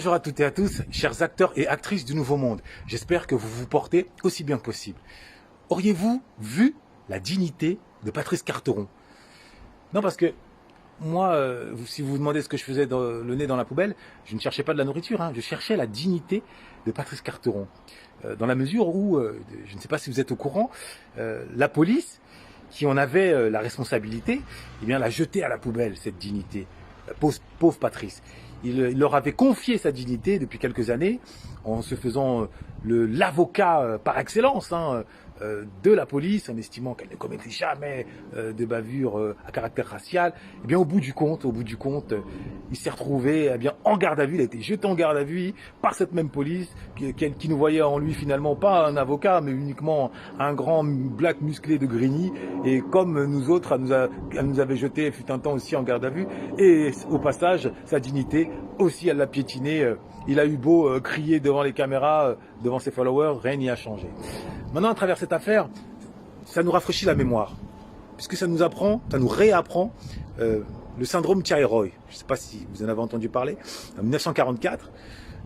Bonjour à toutes et à tous, chers acteurs et actrices du Nouveau Monde. J'espère que vous vous portez aussi bien que possible. Auriez-vous vu la dignité de Patrice Carteron? Non, parce que moi, si vous vous demandez ce que je faisais le nez dans la poubelle, je ne cherchais pas de la nourriture, je cherchais la dignité de Patrice Carteron. Dans la mesure où, je ne sais pas si vous êtes au courant, la police, qui en avait la responsabilité, eh bien, l'a jeté à la poubelle, cette dignité. Pauvre Patrice. Il leur avait confié sa dignité depuis quelques années en se faisant l'avocat par excellence de la police, en estimant qu'elle ne commettait jamais de bavure à caractère racial. Et bien au bout du compte, il s'est retrouvé en garde à vue. Il a été jeté en garde à vue par cette même police qui nous voyait en lui finalement pas un avocat, mais uniquement un grand black musclé de Grigny. Et comme nous autres, elle nous avait jeté fut un temps aussi en garde à vue. Et au passage, sa dignité aussi, elle l'a piétiné. Il a eu beau crier devant les caméras, devant ses followers, rien n'y a changé. Maintenant, à travers cette affaire, ça nous rafraîchit la mémoire, puisque ça nous réapprend le syndrome Thierry Roy. Je ne sais pas si vous en avez entendu parler. En 1944,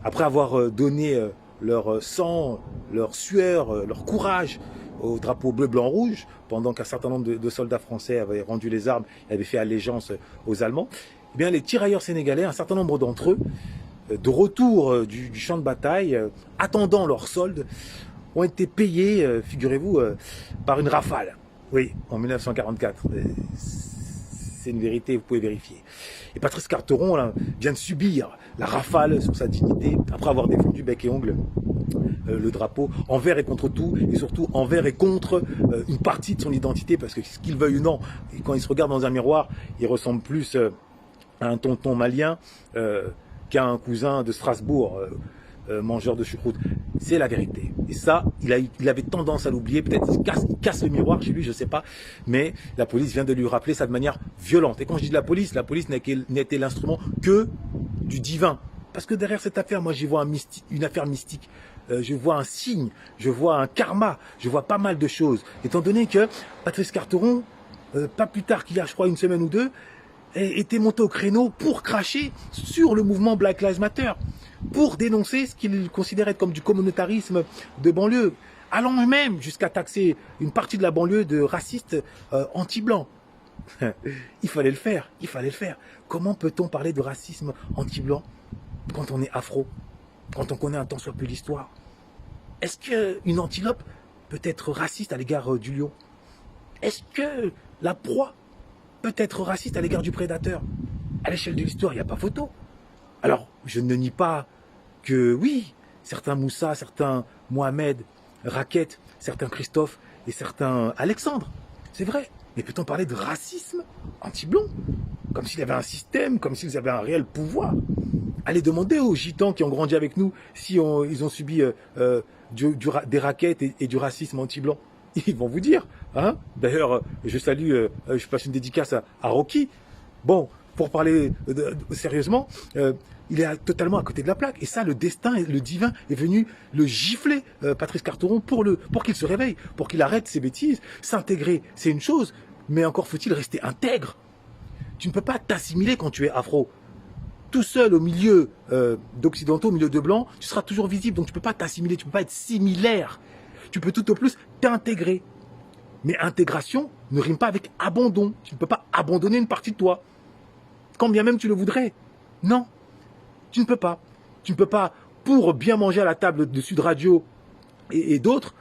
après avoir donné leur sang, leur sueur, leur courage au drapeau bleu, blanc, rouge, pendant qu'un certain nombre de soldats français avaient rendu les armes et avaient fait allégeance aux Allemands, eh bien, les tirailleurs sénégalais, un certain nombre d'entre eux, de retour du champ de bataille, attendant leur solde, ont été payés, figurez-vous, par une rafale. Oui, en 1944. C'est une vérité, vous pouvez vérifier. Et Patrice Carteron là, vient de subir la rafale sur sa dignité, après avoir défendu bec et ongle le drapeau, envers et contre tout, et surtout envers et contre une partie de son identité, parce que ce qu'il veuille ou non, quand il se regarde dans un miroir, il ressemble plus à un tonton malien qu'à un cousin de Strasbourg, mangeur de choucroute. C'est la vérité. Et ça, il avait tendance à l'oublier. Peut-être il casse le miroir chez lui, je ne sais pas. Mais la police vient de lui rappeler ça de manière violente. Et quand je dis de la police n'a été l'instrument que du divin. Parce que derrière cette affaire, moi, j'y vois une affaire mystique. Je vois un signe, je vois un karma, je vois pas mal de choses. Étant donné que Patrice Carteron, pas plus tard qu'il y a, je crois, une semaine ou deux, était monté au créneau pour cracher sur le mouvement Black Lives Matter, pour dénoncer ce qu'il considérait comme du communautarisme de banlieue, allant même jusqu'à taxer une partie de la banlieue de racistes anti-blancs. Il fallait le faire, il fallait le faire. Comment peut-on parler de racisme anti-blanc quand on est afro, quand on connaît un tant soit peu l'histoire? Est-ce qu'une antilope peut être raciste à l'égard du lion? Est-ce que la proie peut être raciste à l'égard du prédateur? À l'échelle de l'histoire, il n'y a pas photo. Alors, je ne nie pas que oui, certains Moussa, certains Mohamed, Raquette, certains Christophe et certains Alexandre, c'est vrai. Mais peut-on parler de racisme anti-blanc? Comme s'il y avait un système, comme s'ils avaient un réel pouvoir. Allez demander aux gitans qui ont grandi avec nous si ils ont subi des raquettes et du racisme anti-blanc. Ils vont vous dire. D'ailleurs, je salue, je passe une dédicace à Rocky. Bon, pour parler sérieusement, il est totalement à côté de la plaque. Et ça, le destin, le divin est venu le gifler, Patrice Carteron, pour qu'il se réveille, pour qu'il arrête ses bêtises. S'intégrer, c'est une chose, mais encore faut-il rester intègre. Tu ne peux pas t'assimiler quand tu es afro. Tout seul au milieu d'occidentaux, au milieu de blancs, tu seras toujours visible. Donc tu ne peux pas t'assimiler, tu ne peux pas être similaire. Tu peux tout au plus t'intégrer. Mais intégration ne rime pas avec abandon. Tu ne peux pas abandonner une partie de toi. Quand bien même tu le voudrais. Non, tu ne peux pas. Tu ne peux pas, pour bien manger à la table de Sud Radio et d'autres,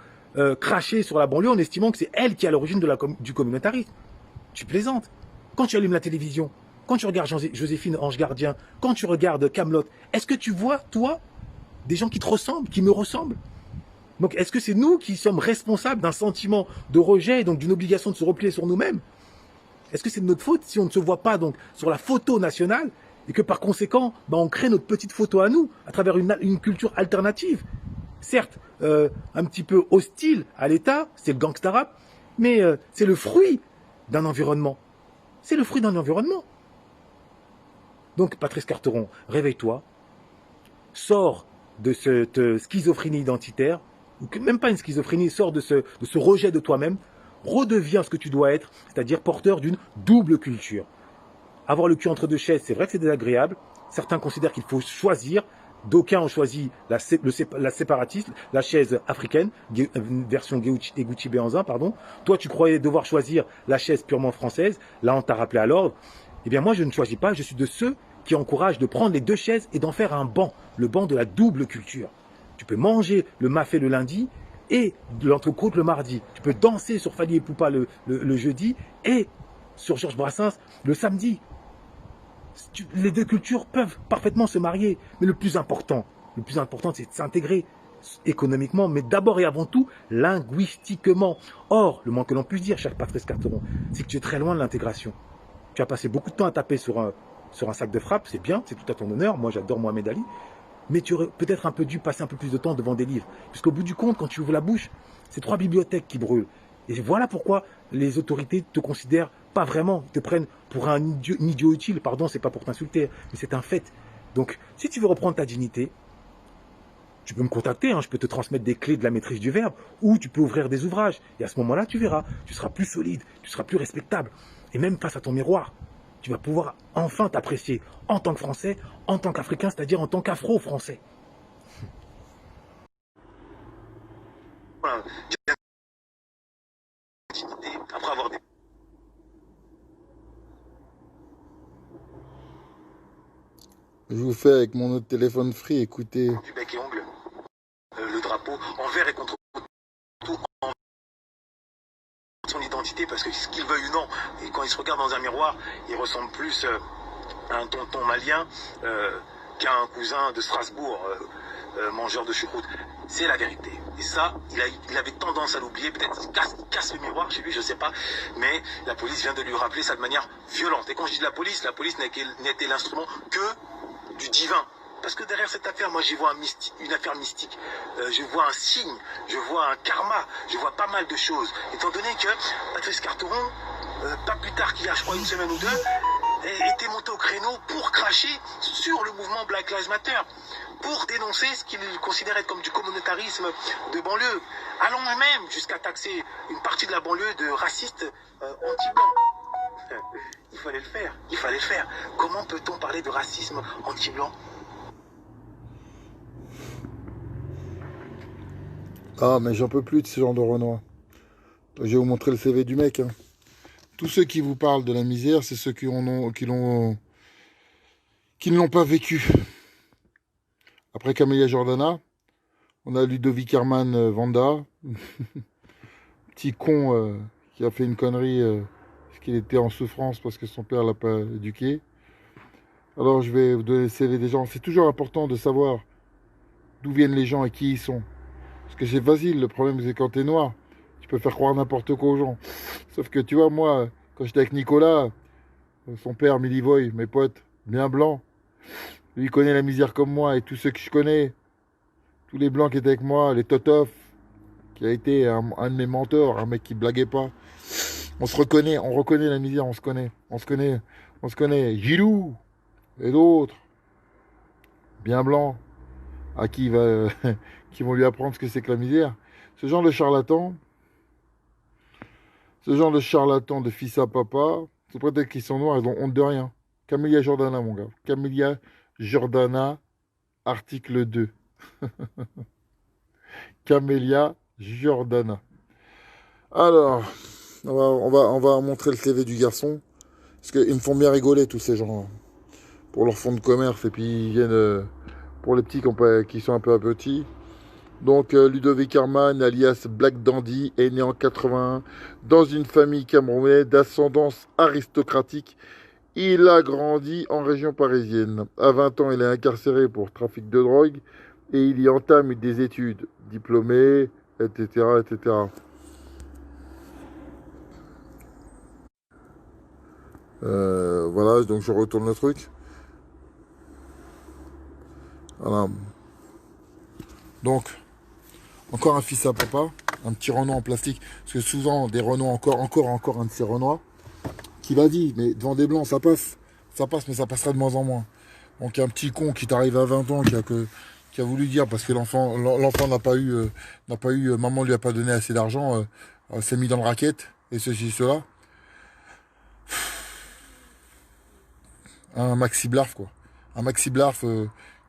cracher sur la banlieue en estimant que c'est elle qui est à l'origine du communautarisme. Tu plaisantes. Quand tu allumes la télévision, quand tu regardes Joséphine Ange Gardien, quand tu regardes Kaamelott, est-ce que tu vois, toi, des gens qui te ressemblent, qui me ressemblent? Donc, est-ce que c'est nous qui sommes responsables d'un sentiment de rejet et donc d'une obligation de se replier sur nous-mêmes? Est-ce que c'est de notre faute si on ne se voit pas donc sur la photo nationale et que par conséquent, on crée notre petite photo à nous à travers une culture alternative? Certes, un petit peu hostile à l'État, c'est le gangsta rap, mais c'est le fruit d'un environnement. C'est le fruit d'un environnement. Donc, Patrice Carteron, réveille-toi, sors de cette schizophrénie identitaire, ou même pas une schizophrénie, sors de ce rejet de toi-même, redeviens ce que tu dois être, c'est-à-dire porteur d'une double culture. Avoir le cul entre deux chaises, c'est vrai que c'est désagréable. Certains considèrent qu'il faut choisir, D'aucuns ont choisi la séparatiste, la chaise africaine, version Eguchi Béanzin, pardon. Toi, tu croyais devoir choisir la chaise purement française. Là, on t'a rappelé à l'ordre. Eh bien, moi, je ne choisis pas. Je suis de ceux qui encouragent de prendre les deux chaises et d'en faire un banc. Le banc de la double culture. Tu peux manger le mafé le lundi et de l'entrecôte le mardi. Tu peux danser sur Fali et Poupa le jeudi et sur Georges Brassens le samedi. Les deux cultures peuvent parfaitement se marier. Mais le plus important, c'est de s'intégrer économiquement, mais d'abord et avant tout, linguistiquement. Or, le moins que l'on puisse dire, cher Patrice Carteron, c'est que tu es très loin de l'intégration. Tu as passé beaucoup de temps à taper sur un sac de frappe, c'est bien, c'est tout à ton honneur. Moi, j'adore Mohamed Ali. Mais tu aurais peut-être un peu dû passer un peu plus de temps devant des livres. Puisqu'au bout du compte, quand tu ouvres la bouche, c'est 3 bibliothèques qui brûlent. Et voilà pourquoi les autorités te considèrent pas vraiment, te prennent pour un idiot utile. Pardon, c'est pas pour t'insulter, mais c'est un fait. Donc, si tu veux reprendre ta dignité, tu peux me contacter, hein, je peux te transmettre des clés de la maîtrise du verbe, ou tu peux ouvrir des ouvrages. Et à ce moment-là, tu verras, tu seras plus solide, tu seras plus respectable. Et même face à ton miroir, tu vas pouvoir enfin t'apprécier en tant que Français, en tant qu'Africain, c'est-à-dire en tant qu'Afro-Français. Voilà. Après avoir Je vous fais avec mon autre téléphone free, écoutez. du bec et ongle, le drapeau envers et contre tout, en son identité, parce que ce qu'il veuille ou non, et quand il se regarde dans un miroir, il ressemble plus à un tonton malien qu'à un cousin de Strasbourg, mangeur de choucroute. C'est la vérité. Et ça, il avait tendance à l'oublier. Peut-être qu'il casse le miroir chez lui, je sais pas. Mais la police vient de lui rappeler ça de manière violente. Et quand je dis la police n'a été l'instrument que du divin. Parce que derrière cette affaire, moi, j'y vois une affaire mystique. Je vois un signe, je vois un karma, je vois pas mal de choses. Étant donné que Patrice Carteron, pas plus tard qu'il y a, je crois, une semaine ou deux, était monté au créneau pour cracher sur le mouvement Black Lives Matter, pour dénoncer ce qu'il considère être comme du communautarisme de banlieue, allant même jusqu'à taxer une partie de la banlieue de racistes anti-blancs. Il fallait le faire, il fallait le faire. Comment peut-on parler de racisme anti-blanc ? Ah, mais j'en peux plus de ce genre de Renoir. Je vais vous montrer le CV du mec. Hein. Tous ceux qui vous parlent de la misère, c'est ceux qui ne l'ont pas vécu. Après Camélia Jordana, on a Ludovic Herman Vanda, petit con qui a fait une connerie parce qu'il était en souffrance parce que son père l'a pas éduqué. Alors je vais vous donner le CV des gens. C'est toujours important de savoir d'où viennent les gens et qui ils sont. Parce que c'est facile, le problème c'est quand t'es noir, tu peux faire croire n'importe quoi aux gens. Sauf que tu vois, moi, quand j'étais avec Nicolas, son père Milivoy, mes potes, bien blancs, lui il connaît la misère comme moi et tous ceux que je connais, tous les blancs qui étaient avec moi, les Totov, qui a été un de mes mentors, un mec qui blaguait pas. On se reconnaît, on reconnaît la misère, on se connaît. Gilou et d'autres, bien blancs, à qui qui vont lui apprendre ce que c'est que la misère. Ce genre de charlatans, de fils à papa, c'est peut-être qu'ils sont noirs, ils ont honte de rien. Camélia Jordana, mon gars. Camélia Jordana, article 2. Camélia Jordana. Alors, on va montrer le CV du garçon. Parce qu'ils me font bien rigoler, tous ces gens-là. Pour leur fonds de commerce. Et puis, ils viennent pour les petits qui sont un peu petits. Donc, Ludovic Herman, alias Black Dandy, est né en 81 dans une famille camerounaise d'ascendance aristocratique. Il a grandi en région parisienne. À 20 ans, il est incarcéré pour trafic de drogue et il y entame des études, diplômé, etc., etc. Voilà, donc je retourne le truc. Voilà. Donc, encore un fils à papa, un petit Renoir en plastique, parce que souvent des Renoirs, encore un de ces Renoirs, qui va dire, mais devant des blancs, ça passe, mais ça passera de moins en moins. Donc un petit con qui t'arrive à 20 ans, qui a voulu dire, parce que l'enfant n'a pas eu, maman lui a pas donné assez d'argent, s'est mis dans le racket, et ceci, cela. Un maxi blarf, quoi. Un maxi blarf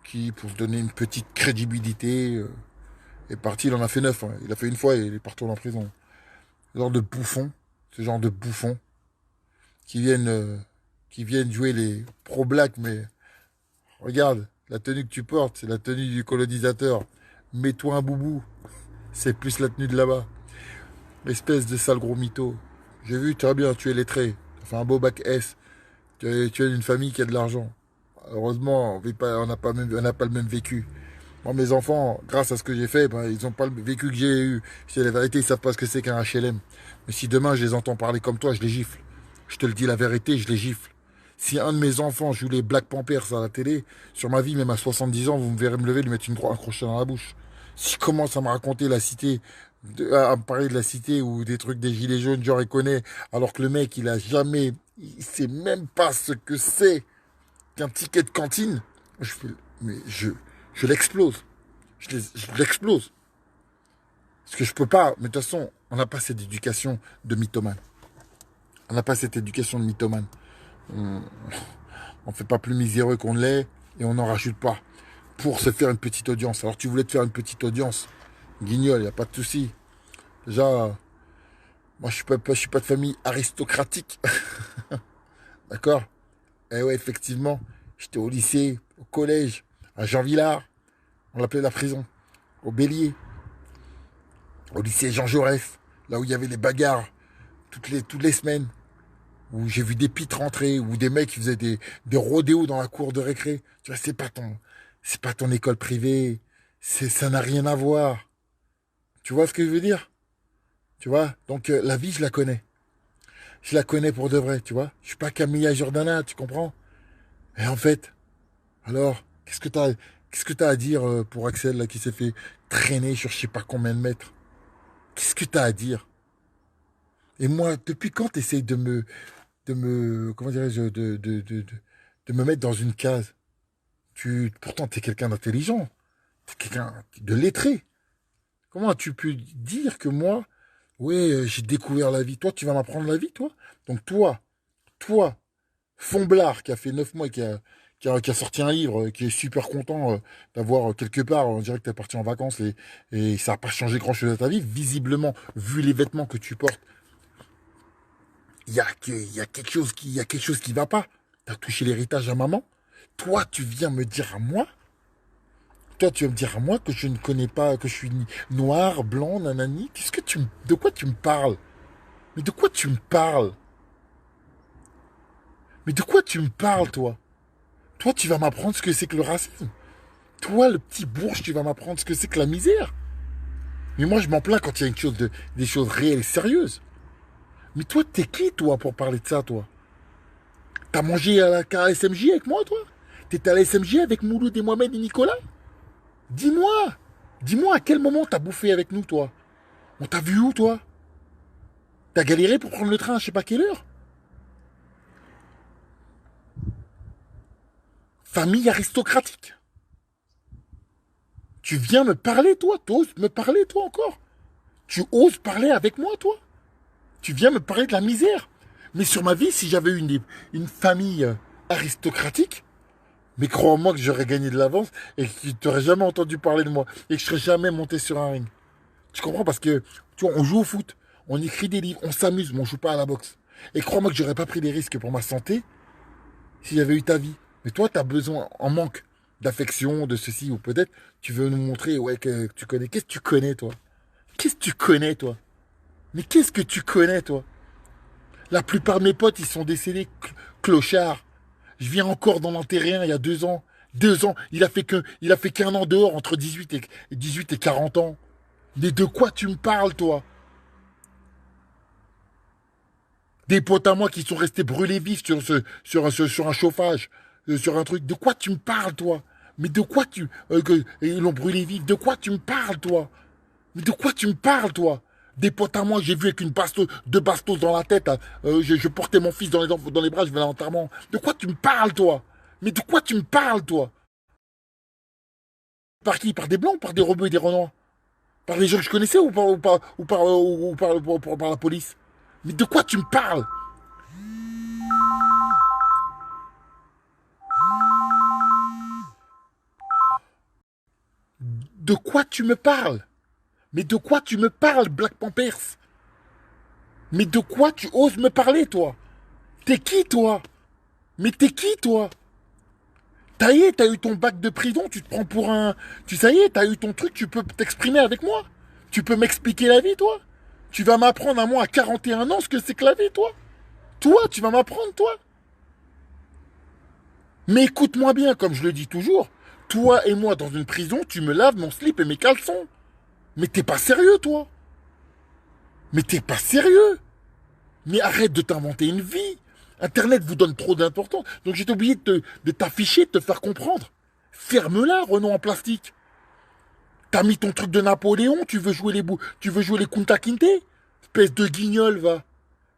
qui, pour se donner une petite crédibilité, est parti, il en a fait 9. Hein. Il a fait une fois et il est parti en prison. Ce genre de bouffons, qui viennent jouer les pro-black, mais regarde, la tenue que tu portes, c'est la tenue du colonisateur. Mets-toi un boubou, c'est plus la tenue de là-bas. Espèce de sale gros mytho. J'ai vu, très bien, tu es lettré. Tu as fait un beau bac S. Tu es d'une famille qui a de l'argent. Heureusement, on n'a pas le même vécu. Moi, mes enfants, grâce à ce que j'ai fait, ben, ils n'ont pas le vécu que j'ai eu. C'est la vérité, ils savent pas ce que c'est qu'un HLM. Mais si demain je les entends parler comme toi, je les gifle. Je te le dis la vérité, je les gifle. Si un de mes enfants joue les Black Panthers à la télé, sur ma vie, même à 70 ans, vous me verrez me lever, lui mettre un crochet dans la bouche. S'il commence à me raconter la cité, à me parler de la cité ou des trucs des gilets jaunes, genre il connaît, alors que le mec, il sait même pas ce que c'est qu'un ticket de cantine, je l'explose. Je l'explose. Parce que je peux pas, mais de toute façon, on n'a pas cette éducation de mythomane. On n'a pas cette éducation de mythomane. On ne fait pas plus miséreux qu'on l'est et on n'en rajoute pas pour se faire une petite audience. Alors tu voulais te faire une petite audience, guignol, il n'y a pas de souci. Déjà, moi je suis pas de famille aristocratique. D'accord? Eh ouais, effectivement, j'étais au lycée, au collège, à Jean Villard, on l'appelait la prison, au Bélier, au lycée Jean Jaurès, là où il y avait les bagarres toutes les semaines, où j'ai vu des pitres rentrer, où des mecs qui faisaient des rodéos dans la cour de récré. Tu vois, c'est pas ton école privée, ça n'a rien à voir. Tu vois ce que je veux dire? Tu vois? Donc la vie, je la connais. Je la connais pour de vrai, tu vois? Je suis pas Camilla Jordana, tu comprends? Et en fait, alors, qu'est-ce que t'as à dire pour Axel, là, qui s'est fait traîner sur je sais pas combien de mètres? Qu'est-ce que t'as à dire? Et moi, depuis quand t'essayes comment dirais-je, de me mettre dans une case? Pourtant, t'es quelqu'un d'intelligent. T'es quelqu'un de lettré. Comment as-tu pu dire que moi, ouais, j'ai découvert la vie? Toi, tu vas m'apprendre la vie, toi? Donc toi, Fomblard, qui a fait 9 mois et qui a sorti un livre, qui est super content d'avoir quelque part, on dirait que t'es parti en vacances et ça n'a pas changé grand-chose à ta vie. Visiblement, vu les vêtements que tu portes, il y a quelque chose qui va pas. T'as touché l'héritage à maman. Toi, tu viens me dire à moi, tu vas me dire à moi que je ne connais pas, que je suis noir, blanc, nanani. De quoi tu me parles? Mais de quoi tu me parles? Mais de quoi tu me parles, toi? Toi, tu vas m'apprendre ce que c'est que le racisme. Toi, le petit bourge, tu vas m'apprendre ce que c'est que la misère. Mais moi, je m'en plains quand il y a des choses réelles et sérieuses. Mais toi, t'es qui, toi, pour parler de ça, toi? T'as mangé à la SMJ avec moi, toi? T'étais à la SMJ avec Mouloud et Mohamed et Nicolas? Dis-moi! Dis-moi à quel moment t'as bouffé avec nous, toi? On t'a vu où, toi? T'as galéré pour prendre le train à je sais pas quelle heure? Famille aristocratique. Tu viens me parler, toi? T'oses me parler, toi, encore? Tu oses parler avec moi, toi? Tu viens me parler de la misère? Mais sur ma vie, si j'avais eu une famille aristocratique, mais crois-moi que j'aurais gagné de l'avance et que tu n'aurais jamais entendu parler de moi et que je serais jamais monté sur un ring. Tu comprends? Parce que, tu vois, on joue au foot, on écrit des livres, on s'amuse, mais on joue pas à la boxe. Et crois-moi que j'aurais pas pris des risques pour ma santé si j'avais eu ta vie. Mais toi, tu as besoin, en manque d'affection, de ceci, ou peut-être tu veux nous montrer, ouais, que tu connais. Qu'est-ce que tu connais, toi? Qu'est-ce que tu connais, toi? Mais qu'est-ce que tu connais, toi? La plupart de mes potes, ils sont décédés clochards. Je viens encore d'en enterrer un il y a 2 ans. 2 ans. Il a fait qu'un an dehors, entre 18 et 40 ans. Mais de quoi tu me parles, toi? Des potes à moi qui sont restés brûlés vifs sur un chauffage, sur un truc. De quoi tu me parles, toi? Mais de quoi ils l'ont brûlé vif. De quoi tu me parles, toi? Mais de quoi tu me parles, toi? Des potes à moi, j'ai vu avec deux bastos dans la tête. Hein. Je portais mon fils dans les bras, je venais à l'enterrement. De quoi tu me parles, toi? Mais de quoi tu me parles, toi? Par qui? Par des blancs ou par des rebeux et des renois? Par les gens que je connaissais ou par la police? Mais de quoi tu me parles? De quoi tu me parles? Mais de quoi tu me parles, Black Pampers? Mais de quoi tu oses me parler, toi? T'es qui, toi? Mais t'es qui, toi? Ça y est, t'as eu ton bac de prison, tu te prends pour un... Ça y est, t'as eu ton truc, tu peux t'exprimer avec moi? Tu peux m'expliquer la vie, toi? Tu vas m'apprendre à moi à 41 ans ce que c'est que la vie, toi? Toi, tu vas m'apprendre, toi? Mais écoute-moi bien, comme je le dis toujours, toi et moi dans une prison, tu me laves mon slip et mes caleçons. Mais t'es pas sérieux, toi? Mais t'es pas sérieux? Mais arrête de t'inventer une vie. Internet vous donne trop d'importance. Donc j'ai oublié de t'afficher, de te faire comprendre. Ferme-la, Renaud en plastique. T'as mis ton truc de Napoléon, tu veux jouer les Kunta Kinte? Espèce de guignol, va.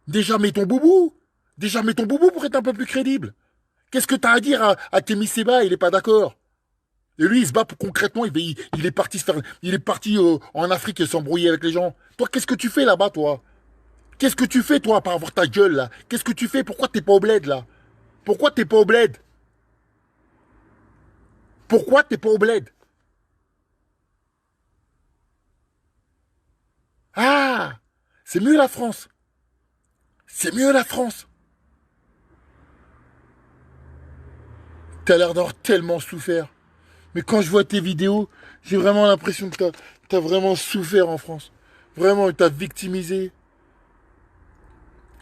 Déjà mets ton boubou. Déjà mets ton boubou pour être un peu plus crédible. Qu'est-ce que t'as à dire à Kémy Seba? Il est pas d'accord. Et lui, il se bat pour, concrètement, il est parti se faire, il est parti en Afrique s'embrouiller avec les gens. Toi, qu'est-ce que tu fais là-bas, toi? Qu'est-ce que tu fais, toi, à part avoir ta gueule, là? Qu'est-ce que tu fais? Pourquoi t'es pas au bled, là? Pourquoi t'es pas au bled? Pourquoi t'es pas au bled? Ah! C'est mieux la France. C'est mieux la France. T'as l'air d'avoir tellement souffert. Mais quand je vois tes vidéos, j'ai vraiment l'impression que t'as vraiment souffert en France. Vraiment, t'as victimisé.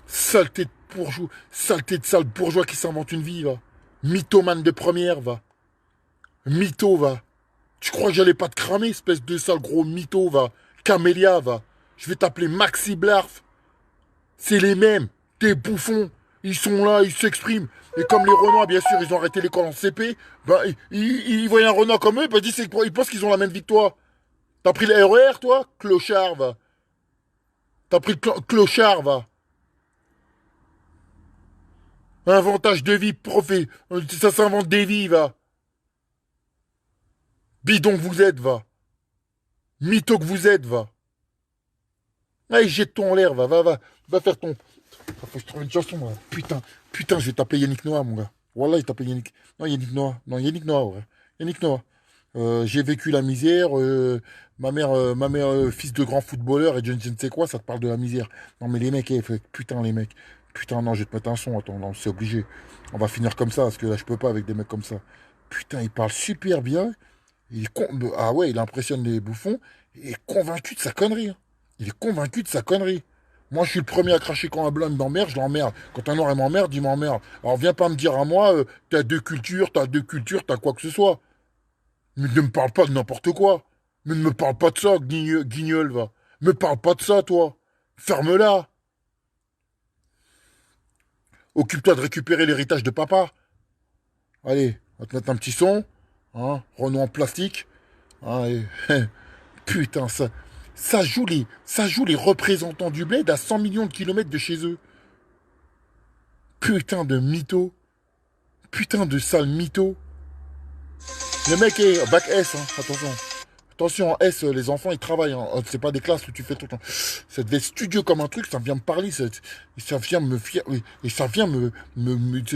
Saleté de bourgeois, saleté de sale bourgeois qui s'invente une vie, va. Mythomane de première, va. Mytho, va. Tu crois que j'allais pas te cramer, espèce de sale gros mytho, va. Camélia, va. Je vais t'appeler Maxi Blarf. C'est les mêmes. Des bouffons. Ils sont là, ils s'expriment. Et comme les Renois, bien sûr, ils ont arrêté l'école en CP, ben, ils voyaient un Renoir comme eux, ben, ils pensent qu'ils ont la même vie que toi. T'as pris le RER, toi? Clochard, va. T'as pris le clochard, va. Inventage de vie, profé. Ça s'invente des vies, va. Bidon que vous êtes, va. Mytho que vous êtes, va. Allez, jette-toi en l'air, va. Va faire ton... Faut que je trouve une chanson, là. Putain, je vais t'appeler Yannick Noah, mon gars. Voilà, il t'appelle Yannick... Non, Yannick Noah. Non, Yannick Noah, ouais. Yannick Noah. J'ai vécu la misère. Ma mère, fils de grand footballeur, et je ne sais quoi, ça te parle de la misère. Non, mais les mecs, putain, les mecs. Putain, non, je vais te mettre un son, attends, non, c'est obligé. On va finir comme ça, parce que là, je peux pas avec des mecs comme ça. Putain, il parle super bien. Ah ouais, il impressionne les bouffons. Il est convaincu de sa connerie. Hein. Il est convaincu de sa connerie. Moi, je suis le premier à cracher quand un blanc m'emmerde, je l'emmerde. Quand un noir m'emmerde, il m'emmerde. Alors, viens pas me dire à moi, t'as deux cultures, t'as quoi que ce soit. Mais ne me parle pas de n'importe quoi. Mais ne me parle pas de ça, guignol, va. Me parle pas de ça, toi. Ferme-la. Occupe-toi de récupérer l'héritage de papa. Allez, on va te mettre un petit son. Hein, Renaud en plastique. Allez. Putain, ça joue les représentants du bled à 100 millions de kilomètres de chez eux. Putain de mytho. Putain de sale mytho. Le mec est bac S, hein, attention. Attention, en S, les enfants, ils travaillent. Hein. C'est pas des classes où tu fais tout le temps. Ça devait être studieux comme un truc, ça vient me parler, ça vient me fier. Et ça vient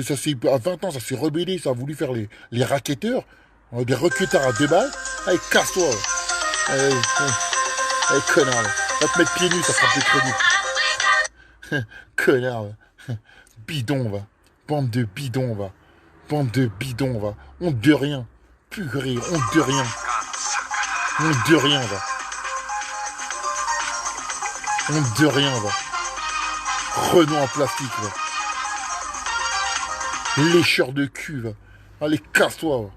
ça c'est à 20 ans, ça s'est rebellé, ça a voulu faire les racketteurs, des recruteurs à 2 balles. Allez, casse-toi. Allez, connard. Là. Va te mettre pieds nus, ça sera plus crédible. Connard. Là. Bidon, va. Bande de bidons, va. Bande de bidons, va. Honte de rien. Purée, honte de rien. Honte de rien, va. Honte de rien, va. Renaud en plastique, va. Lécheur de cul, va. Allez, casse-toi, va.